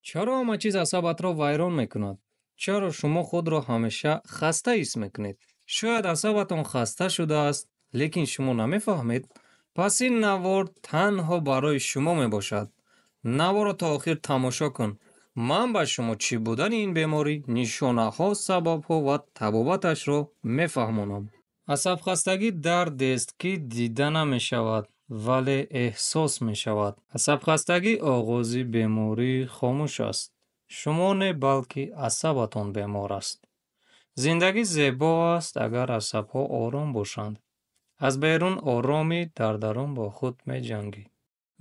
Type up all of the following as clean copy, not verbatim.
چرا همه چیز عصبت را ویران میکند؟ چرا شما خود را همیشه خسته حس میکنید؟ شاید عصبتان خسته شده است، لیکن شما نمیفهمید. پس این نوار تنها برای شما میباشد. نوار را تا آخر تماشا کن. من به شما چی بودن این بیماری، نشانه ها، سبب ها و تبابتش را میفهمونم. عصب خستگی درد است که دیده نمی شود ولی احساس می شود. عصب خستگی آغازی بیماری خاموش است. شما نه بلکه عصبتان بیمار است. زندگی زیبا است اگر عصب ها آرام باشند. از بیرون آرامی، در درون با خود می جنگی.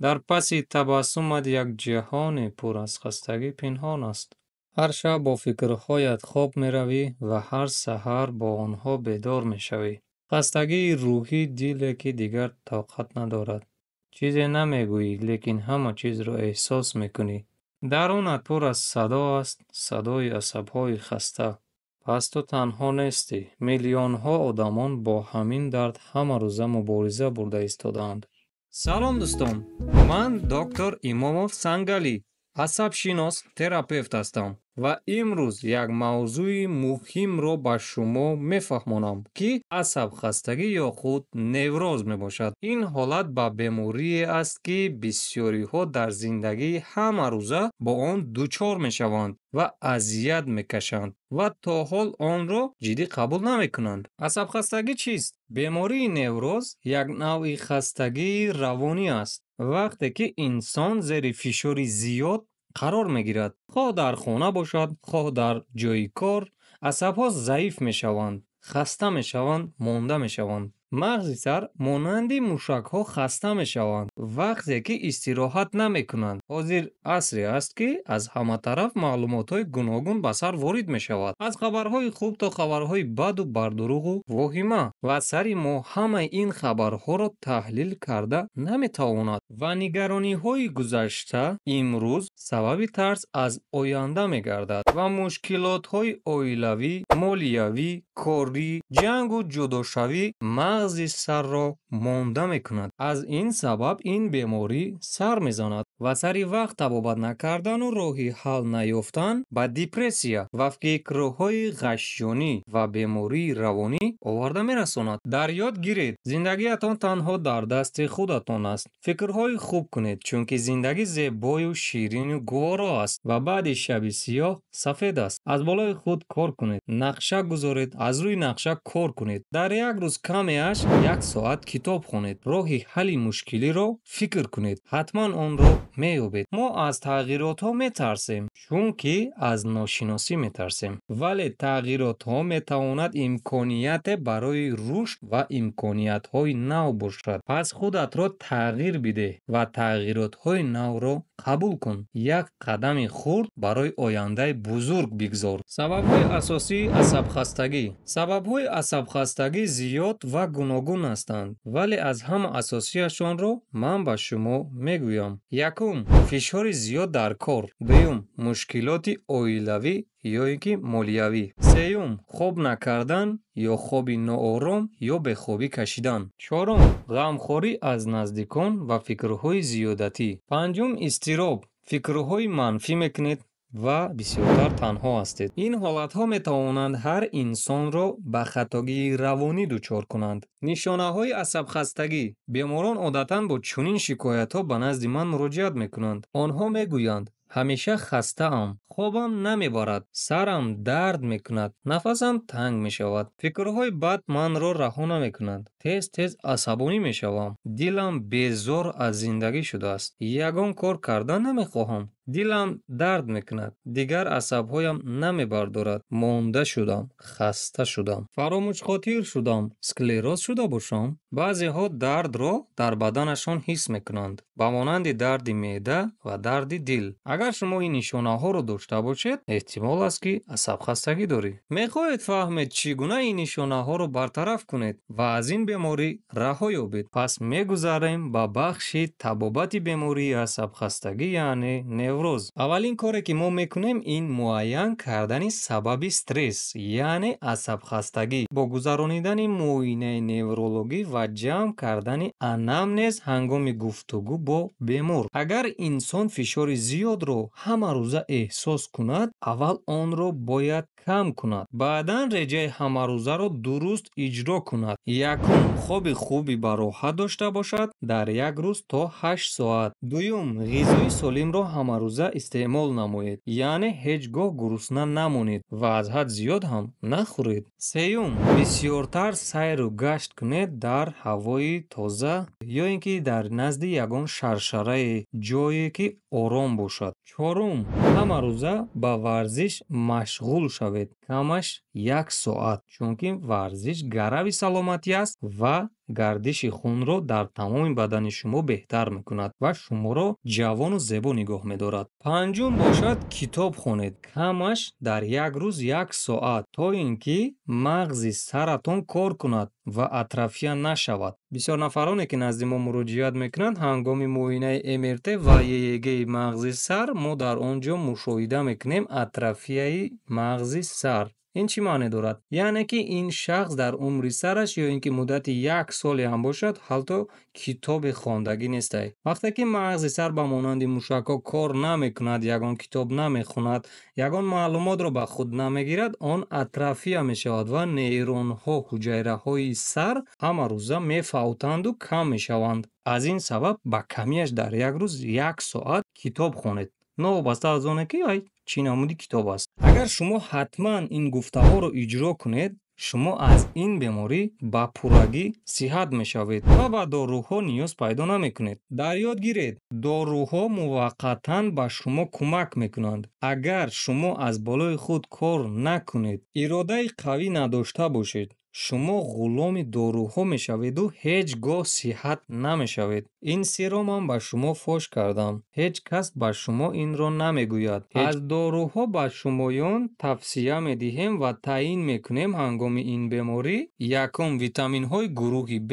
در پس تبسمت یک جهان پر از خستگی پنهان است. هر شب با فکرهایت خواب می روی و هر سحر با آنها بیدار می شوی. خستگی روحی دلی که دیگر طاقت ندارد. چیزی نمی گویی لیکن همه چیز را احساس می کنی. درونت پر از صدا است، صدای عصبهای خسته. پس تو تنها نیستی. میلیون ها آدمان با همین درد همه روزه مبارزه برده ایستادند. سلام دوستان، من دکتر امامов سنگالی، عصب شناس تراپевт هستم و امروز یک موضوع مهم رو به شما میفهمونم که عصب خستگی یا خود نوروز میباشد. این حالت به بیماری است که بسیاری ها در زندگی همه روزه با آن دچار میشوند و اذیت میکشند و تا حال آن را جدی قبول نمیکنند. عصب خستگی چیست؟ بیماری نوروز یک نوع خستگی روانی است. وقتی که انسان زیر فشار زیاد قرار میگیرد، خواه در خانه باشد، خواه در جای کار، عصبها ضعیف میشوند، خسته میشوند، مانده میشوند. مغز سر مانند موشک ها خسته میشوند وقتی که استراحت نمیکنند. حاضر عصری است که از همه طرف معلومات های گوناگون به سر وارد میشود، از خبرهای خوب تا خبرهای بد و بردروغ و واهمه، و سر ما همه این خبرها را تحلیل کرده نمیتواند و نگرانی های گذشته امروز سبب ترس از آینده میگردد و مشکلات های عائلوی، مالیوی، کاری، جنگ و جداشوی مغز سر را مانده میکند. از این سبب این بیماری سر میزند و سری وقت طبابت نکردن و راهی حل نیافتن به دپرسیا و فکرهای غشیانی و بیماری روانی آورده میرساند. در یاد گیرید زندگیتان تنها در دست خودتان است. فکرهای خوب کنید چون که زندگی زیبای و شیرین و گوارا است و بعد شب سیاه سفید است. از بالای خود کار کنید، نقشه گذارید، از روی نقشه کار کنید. در یک روز کمیش 1 ساعت کتاب خوانید. راهی حل مشکلی را فکر کنید. حتما آن را مییابید. ما از تغییرات ها میترسیم چون که از ناشناسی میترسیم، ولی تغییرات ها میتواند امکانیت برای رشد و امکانیت های نو باشد. پس خودت را تغییر بده و تغییرات های نو را قبول کن. یک قدم خرد برای آینده بزرگ بگذار. سبب های اساسی عصب خستگی. سبب های عصب خستگی زیاد و گوناگون هستند، ولی از همه اساسیشان را من به شما میگویم. یکم، فشار زیاد در کار. دوم، مشکلات عائلوی یا اینکه مالیوی. سوم، خواب نکردن یا خوابی ناآرام یا به خوابی کشیدن. چهارم، غمخوری از نزدیکان و فکرهای زیادتی. پنجم، اضطراب، فکرهای منفی میکنید و بسیارتر تنها هستید. این حالت ها می توانند هر انسان را به خستگی روانی دچار کنند. نشانه های عصب خستگی. بیماران عادتاً با چنین شکایت ها به نزد من مراجعت می کنند. آنها می گویند همیشه خسته ام، خوابم نمیبرد، سرم درد میکند، نفسم تنگ میشود، فکرهای بد من را رها نمیکنند، تیز تیز عصبانی میشوم، دلم بیزار از زندگی شده است، یگان کار کردن نمیخواهم، دلم درد میکند، دیگر عصبهایم نمیبردارد، مانده شدم، خسته شدم، فراموش خاطر شدم، اسکلروز شده باشم. بعضی ها درد را در بدنشان حس میکنند، به مانند درد معده و درد دل. اگر شما این نشانه ها رو داشته باشید، احتمال است که عصب خستگی داری. میخواهید فهمید چگونه این نشانه ها رو برطرف کنید و از این بیماری رها یابید. پس میگذاریم به بخش طبابت بیماری عصب خستگی یعنی невроз. Аввалин коре ки мо мекунем ин муайян кардани сабаби стресс, яъне асабхастагӣ, бо гузаронидани муоинаи неврологӣ ва ҷамъ кардани анамнез ҳангоми гуфтугӯ бо бемор. Агар инсон фишори зиёдро ҳама рӯза эҳсос кунад, аввал онро бояд кам кунад. Баъдан реҷаи ҳамарӯзаро дуруст иҷро кунад. Якум, хоби хуби ба роҳат дошта бошад дар як рӯз то 8 соат. Дуюм, ғизои солимро ҳамарӯза истеъмол намоед, яъне ҳеҷ гоҳ гурусна намонед ва аз ҳад зиёд ҳам нахӯред. Сеюм, бисёртар сайру гашт кунед дар ҳавои тоза ё ин ки дар назди ягон шаршарае, ҷое ки ором бошад. Чорум, ҳама рӯза ба варзиш машғул шавед, камаш 1 соат, чунки варзиш гарави саломатӣ аст ва гардиши хунро дар тамоми бадани шумо беҳтар мекунад ва шуморо ҷавону зебо нигоҳ медорад. Панҷум бошад китоб хонед, камаш дар як рӯз 1 соат, то ин ки мағзи саратон кор кунад ва атрофия нашавад. Бисёр нафароне ки назди мо муроҷиат мекунанд, ҳангоми муоинаи МРТ ва ЕЕГ-и мағзи сар, мо дар он ҷо мушоҳида мекунем атрофияи мағзи сар. ин чӣ маъне дорад? Яъне ки ин шахс дар умри сараш ё ин ки муддати 1 соле ҳам бошад, ҳатто китобе хондагӣ нестай. Вақте ки мағзи сар ба монанди мушакҳо кор намекунад, ягон китоб намехонад, ягон маълумотро ба худ намегирад, он атрофия мешавад ва нейронҳо, ҳуҷайраҳои сар ҳама рӯза мефавтанду кам мешаванд. Аз ин сабаб ба камияш дар як рӯз 1 соат китоб хонед, новобаста аз оне ки ай чӣ намуди китоб аст. Агар шумо ҳатман ин гуфтаҳоро иҷро кунед, шумо аз ин беморӣ ба пуррагӣ сиҳат мешавед ва ба доруҳо ниёз пайдо намекунед. Дар ёд гиред, доруҳо муваққатан ба шумо кӯмак мекунанд. Агар шумо аз болои худ кор накунед, иродаи қавӣ надошта бошед, шумо ғуломи доруҳо мешаведу ҳеҷ гоҳ сиҳат намешавед. Ин сирро ман ба шумо фош кардам. Ҳеҷ кас ба шумо инро намегӯяд. Аз доруҳо ба шумоён тавсия медиҳем ва таъин мекунем ҳангоми ин беморӣ: якум, витаминҳои гурӯҳи Б,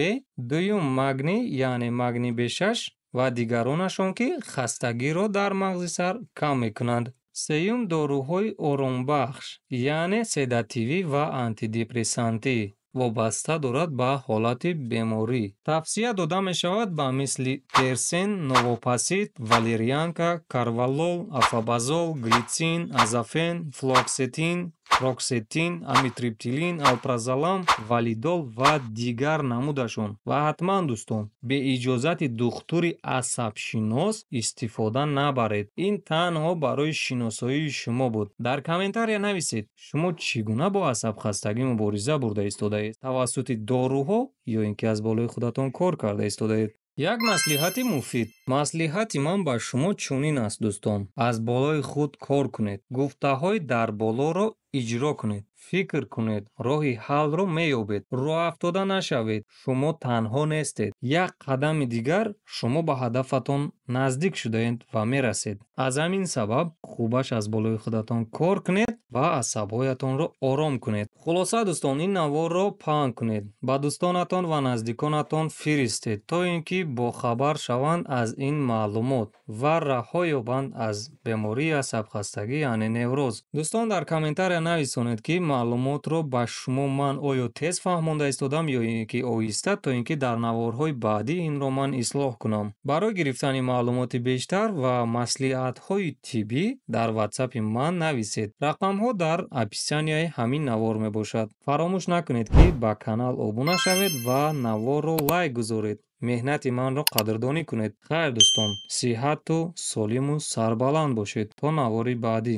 дуюм, магний, яъне магний B6 ва дигаронашон ки хастагиро дар мағзи сар кам мекунанд. Сеюм, доруҳои оромбахш, яъне седативӣ ва антидепрессантӣ, вобаста дорад ба ҳолати беморӣ. Тавсия дода мешавад ба мисли персен, новопасид, валерьянка, карвалол, афабазол, глитсин, азофен, флуоксетин, роксетин, амитриптилин, алпразолам, валидол ва дигар намудашон. Ва ҳатман дӯстон, бе иҷозати духтури асабшинос истифода набаред. Ин танҳо барои шиносоии шумо буд. Дар комментария нависед, шумо чӣ гуна бо асабхастагӣ мубориза бурда истодаед? Тавассути доруҳо ё ин ки аз болои худатон кор карда истодаед? Як маслиҳати муфид. Маслиҳати ман ба шумо чунин аст дӯстон. Аз болои худ кор кунед. Гуфтаҳои дар болоро иҷро кунед. Фикр кунед, роҳи ҳаллро меёбед. Роҳафтода нашавед. Шумо танҳо нестед. Як қадами дигар шумо ба ҳадафатон наздик шудаед ва мерасед. Аз ҳамин сабаб хубаш аз болои худатон кор кунед ва асабҳоятонро ором кунед. Хулоса дӯстон, ин наворро паҳн кунед. Ба дӯстонатон ва наздиконатон фиристед, то ин ки бохабар шаванд аз ин маълумот ва раҳо ёбанд аз бемории асабхастагӣ, яъне невроз. Дӯстон, дар комментария нависонед ки маълумотро ба шумо ман оё тез фаҳмонда истодам ё ин ки оҳиста, то ин ки дар наворҳои баъдӣ инро ман ислоҳ кунам. Барои гирифтани маълумоти бештар ва маслиҳатҳои тиббӣ дар WhatsApp-и ман нависед. Рақамҳо дар описанияи ҳамин навор мебошад. Фаромӯш накунед ки ба канал обуна шавед ва наворро лайк гузоред. Меҳнати манро қадрдонӣ кунед. Хайр дӯстон, сиҳату солиму сарбаланд бошед. То навори баъдӣ.